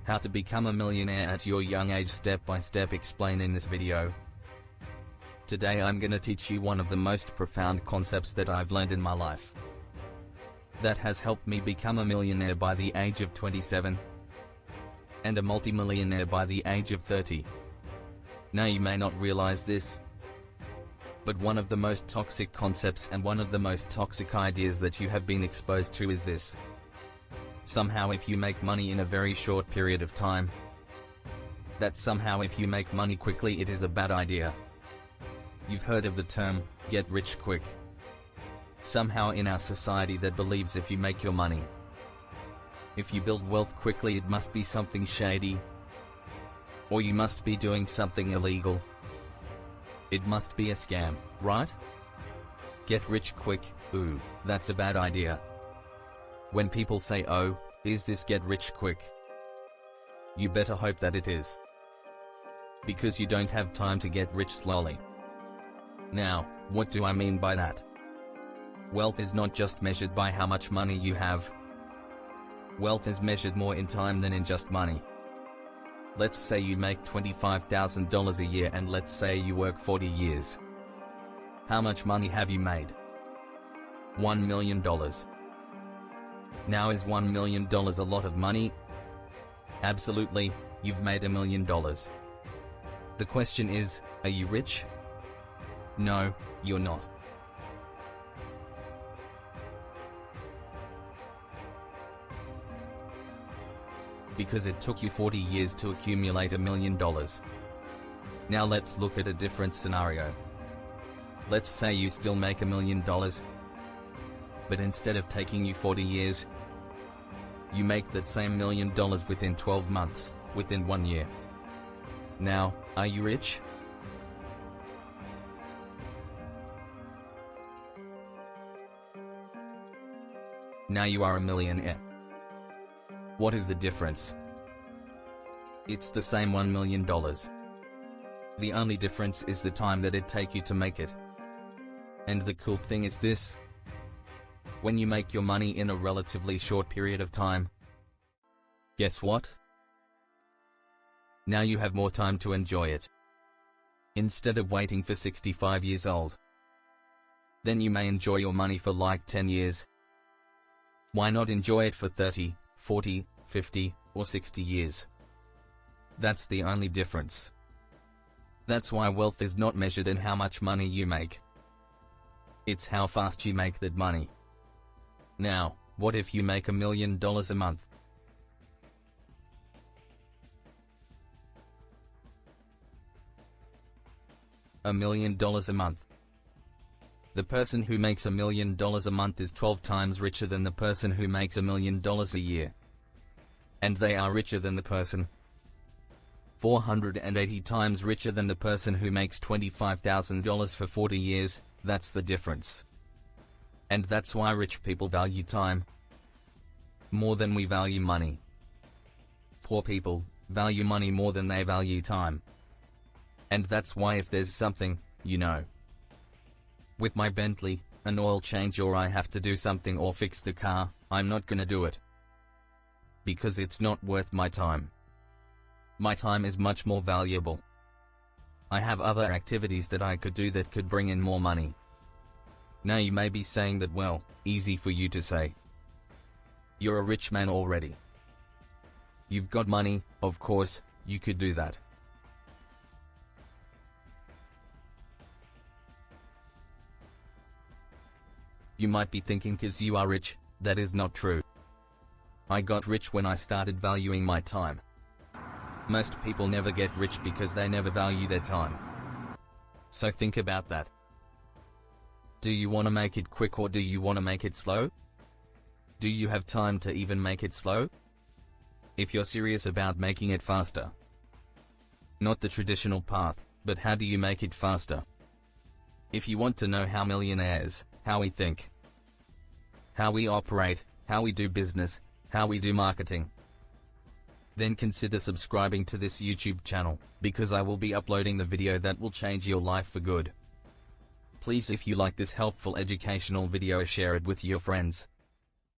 How to become a millionaire at your young age, step by step explained in this video. Today I'm gonna teach you one of the most profound concepts that I've learned in my life, that has helped me become a millionaire by the age of 27, and a multimillionaire by the age of 30. Now you may not realize this, but one of the most toxic concepts and one of the most toxic ideas that you have been exposed to is this: somehow if you make money in a very short period of time, that somehow if you make money quickly it is a bad idea. You've heard of the term, get rich quick. Somehow in our society that believes if you make your money, if you build wealth quickly, it must be something shady, or you must be doing something illegal. It must be a scam, right? Get rich quick, ooh, that's a bad idea. When people say, oh, is this get rich quick? You better hope that it is, because you don't have time to get rich slowly. Now, what do I mean by that? Wealth is not just measured by how much money you have. Wealth is measured more in time than in just money. Let's say you make $25,000 a year and let's say you work 40 years. How much money have you made? $1 million. Now is $1 million a lot of money? Absolutely, you've made $1 million. The question is, are you rich? No, you're not. Because it took you 40 years to accumulate $1 million. Now let's look at a different scenario. Let's say you still make $1 million, but instead of taking you 40 years, you make that same $1 million within 12 months, within 1 year. Now, are you rich? Now you are a millionaire. What is the difference? It's the same $1 million. The only difference is the time that it take you to make it. And the cool thing is this: when you make your money in a relatively short period of time, guess what? Now you have more time to enjoy it. Instead of waiting for 65 years old, then you may enjoy your money for like 10 years. Why not enjoy it for 30, 40, 50, or 60 years? That's the only difference. That's why wealth is not measured in how much money you make. It's how fast you make that money. Now, what if you make $1 million a month? $1 million a month. The person who makes $1 million a month is 12 times richer than the person who makes $1 million a year. And they are richer than the person 480 times richer than the person who makes $25,000 for 40 years. That's the difference. And that's why rich people value time more than we value money. Poor people value money more than they value time. And that's why if there's something, with my Bentley, an oil change, or I have to do something or fix the car, I'm not gonna do it. Because it's not worth my time. My time is much more valuable. I have other activities that I could do that could bring in more money. Now you may be saying that, well, easy for you to say. You're a rich man already. You've got money, of course, you could do that. You might be thinking, because you are rich, that is not true. I got rich when I started valuing my time. Most people never get rich because they never value their time. So think about that. Do you want to make it quick or do you want to make it slow? Do you have time to even make it slow? If you're serious about making it faster, not the traditional path, but how do you make it faster? If you want to know how millionaires, how we think, how we operate, how we do business, how we do marketing, then consider subscribing to this YouTube channel, because I will be uploading the video that will change your life for good. Please, if you like this helpful educational video, share it with your friends.